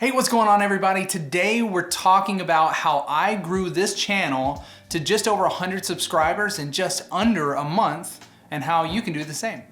Hey, what's going on everybody? Today we're talking about how I grew this channel to just over 100 subscribers in just under a month and how you can do the same.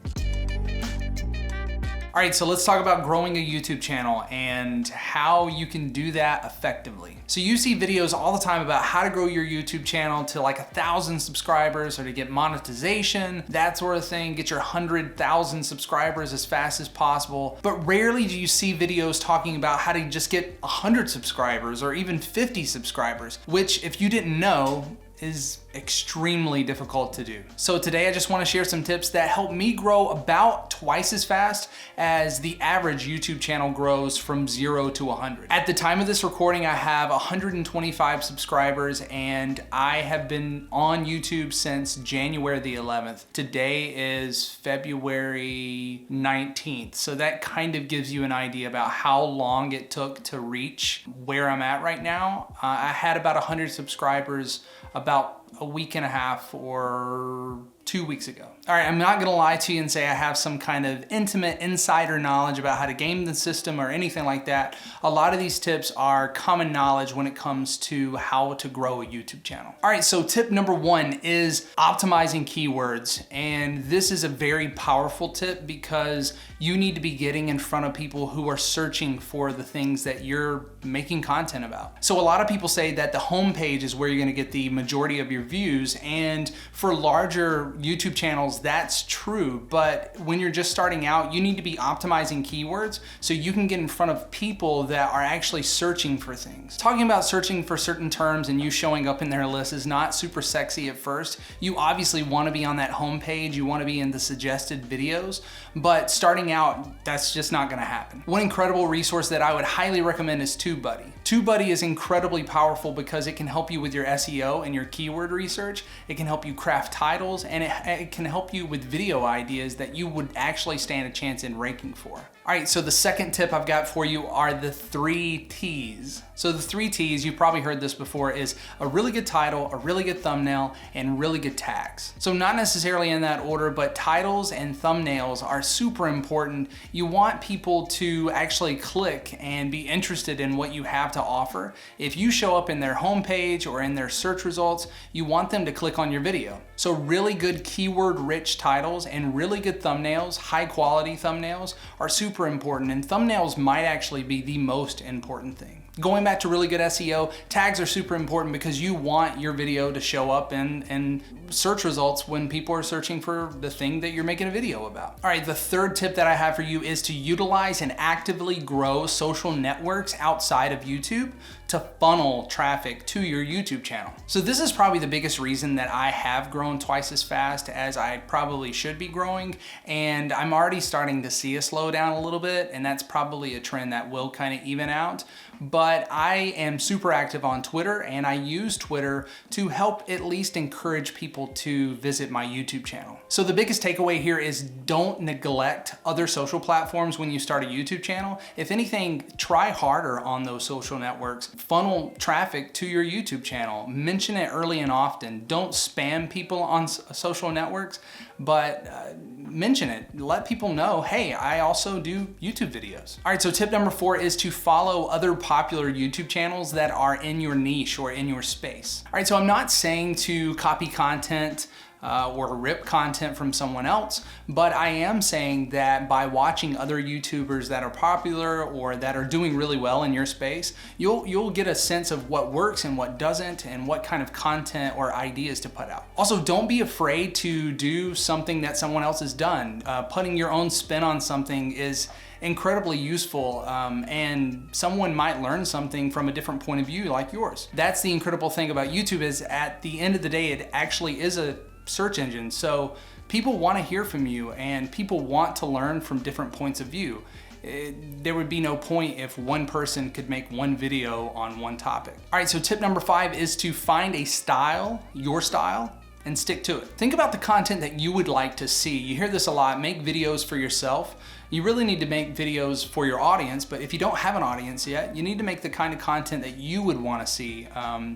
All right, so let's talk about growing a YouTube channel and how you can do that effectively. So you see videos all the time about how to grow your YouTube channel to like 1,000 subscribers or to get monetization, that sort of thing, get your 100,000 subscribers as fast as possible. But rarely do you see videos talking about how to just get 100 subscribers or even 50 subscribers, which if you didn't know, is extremely difficult to do. So today I just want to share some tips that help me grow about twice as fast as the average YouTube channel grows from 0 to 100. At the time of this recording, I have 125 subscribers and I have been on YouTube since January the 11th. Today is February 19th. So that kind of gives you an idea about how long it took to reach where I'm at right now. I had about 100 subscribers about a week and a half or 2 weeks ago. All right, I'm not gonna lie to you and say I have some kind of intimate insider knowledge about how to game the system or anything like that. A lot of these tips are common knowledge when it comes to how to grow a YouTube channel. All right, so tip number one is optimizing keywords. And this is a very powerful tip because you need to be getting in front of people who are searching for the things that you're making content about. So a lot of people say that the homepage is where you're gonna get the majority of your views. And for larger YouTube channels, that's true, but when you're just starting out, you need to be optimizing keywords so you can get in front of people that are actually searching for things. Talking about searching for certain terms and you showing up in their list is not super sexy at first. You obviously want to be on that homepage, you want to be in the suggested videos, but starting out, that's just not going to happen. One incredible resource that I would highly recommend is TubeBuddy. TubeBuddy is incredibly powerful because it can help you with your SEO and your keyword research. It can help you craft titles and it can help you with video ideas that you would actually stand a chance in ranking for. All right, so the second tip I've got for you are the 3 T's. So the 3 T's, you've probably heard this before, is a really good title, a really good thumbnail, and really good tags. So not necessarily in that order, but titles and thumbnails are super important. You want people to actually click and be interested in what you have to offer. If you show up in their homepage or in their search results, you want them to click on your video. So really good keyword-rich titles and really good thumbnails, high-quality thumbnails, are super important, and thumbnails might actually be the most important thing. Going back to really good SEO, tags are super important because you want your video to show up in search results when people are searching for the thing that you're making a video about. All right, the third tip that I have for you is to utilize and actively grow social networks outside of YouTube to funnel traffic to your YouTube channel. So this is probably the biggest reason that I have grown twice as fast as I probably should be growing, and I'm already starting to see a slowdown a little bit, and that's probably a trend that will kind of even out. But I am super active on Twitter and I use Twitter to help at least encourage people to visit my YouTube channel. So the biggest takeaway here is don't neglect other social platforms when you start a YouTube channel. If anything, try harder on those social networks. Funnel traffic to your YouTube channel. Mention it early and often. Don't spam people on social networks, but mention it. Let people know, hey, I also do YouTube videos. All right, so tip number 4 is to follow other popular YouTube channels that are in your niche or in your space. All right, so I'm not saying to copy content or rip content from someone else, but I am saying that by watching other YouTubers that are popular or that are doing really well in your space, you'll get a sense of what works and what doesn't and what kind of content or ideas to put out. Also, don't be afraid to do something that someone else has done. Putting your own spin on something is incredibly useful, and someone might learn something from a different point of view like yours. That's the incredible thing about YouTube, is at the end of the day, it actually is a search engine. So people want to hear from you and people want to learn from different points of view. There would be no point if one person could make one video on one topic. All right, so tip number 5 is to find a style, your style, and stick to it. Think about the content that you would like to see. You hear this a lot, make videos for yourself. You really need to make videos for your audience, but if you don't have an audience yet, you need to make the kind of content that you would want to see.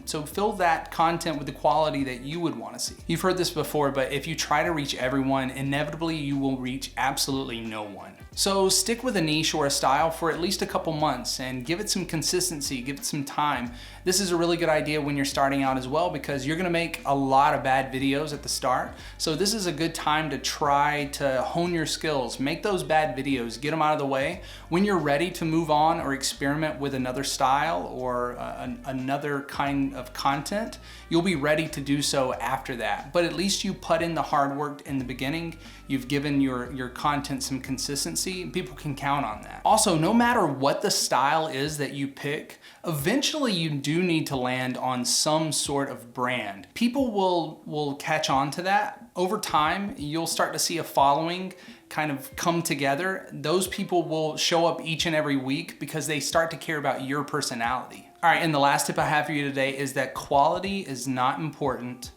So fill that content with the quality that you would want to see. You've heard this before, but if you try to reach everyone, inevitably you will reach absolutely no one. So stick with a niche or a style for at least a couple months and give it some consistency, give it some time. This is a really good idea when you're starting out as well, because you're gonna make a lot of bad videos at the start. So this is a good time to try to hone your skills, make those bad videos, get them out of the way. When you're ready to move on or experiment with another style or another kind of content, you'll be ready to do so after that. But at least you put in the hard work in the beginning. You've given your content some consistency, and people can count on that. Also, no matter what the style is that you pick, eventually you do need to land on some sort of brand. People will catch on to that. Over time, you'll start to see a following kind of come together. Those people will show up each and every week because they start to care about your personality. All right, and the last tip I have for you today is that quality is not important,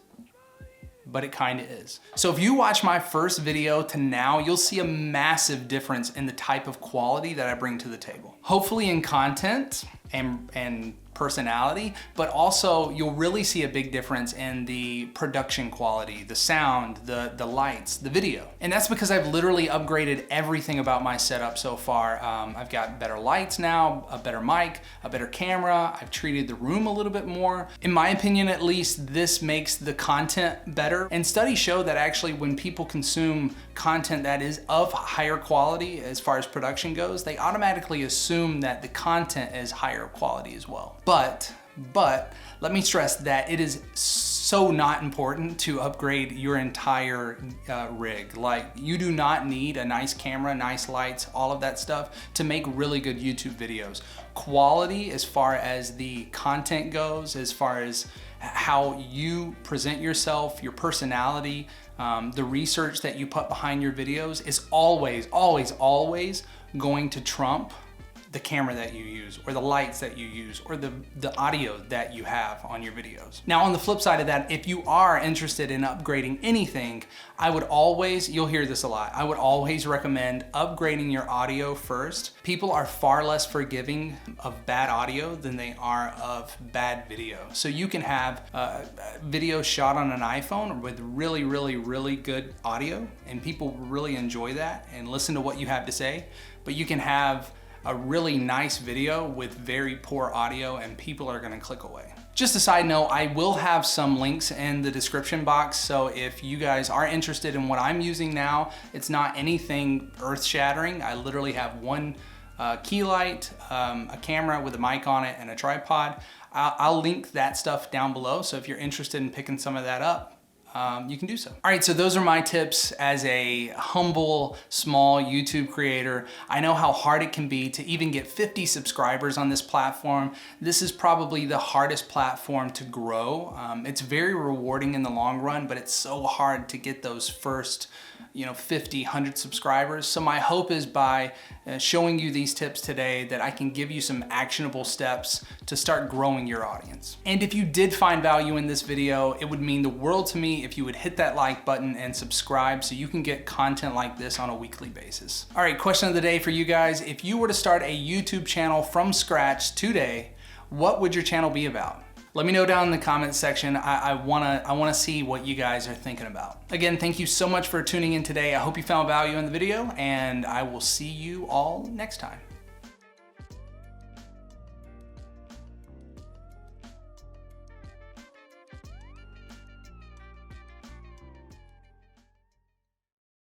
but it kind of is. So if you watch my first video to now, you'll see a massive difference in the type of quality that I bring to the table. Hopefully in content and personality, but also you'll really see a big difference in the production quality, the sound, the lights, the video. And that's because I've literally upgraded everything about my setup so far. I've got better lights now, a better mic, a better camera. I've treated the room a little bit more. In my opinion, at least, this makes the content better. And studies show that actually when people consume content that is of higher quality as far as production goes, they automatically assume that the content is higher quality as well. But let me stress that it is so not important to upgrade your entire rig. Like, you do not need a nice camera, nice lights, all of that stuff to make really good YouTube videos. Quality as far as the content goes, as far as how you present yourself, your personality, the research that you put behind your videos is always, always, always going to trump the camera that you use, or the lights that you use, or the audio that you have on your videos. Now, on the flip side of that, if you are interested in upgrading anything, I would always, you'll hear this a lot, I would always recommend upgrading your audio first. People are far less forgiving of bad audio than they are of bad video. So you can have video shot on an iPhone with really, really, really good audio, and people really enjoy that and listen to what you have to say, but you can have a really nice video with very poor audio and people are gonna click away. Just a side note, I will have some links in the description box, so if you guys are interested in what I'm using now, it's not anything earth-shattering. I literally have one key light, a camera with a mic on it, and a tripod. I'll link that stuff down below, so if you're interested in picking some of that up, you can do so. All right, so those are my tips as a humble, small YouTube creator. I know how hard it can be to even get 50 subscribers on this platform. This is probably the hardest platform to grow. It's very rewarding in the long run, but it's so hard to get those first 50, 100 subscribers. So my hope is by showing you these tips today that I can give you some actionable steps to start growing your audience. And if you did find value in this video, it would mean the world to me if you would hit that like button and subscribe so you can get content like this on a weekly basis. All right, question of the day for you guys. If you were to start a YouTube channel from scratch today, what would your channel be about? Let me know down in the comments section. I wanna see what you guys are thinking about. Again, thank you so much for tuning in today. I hope you found value in the video, and I will see you all next time.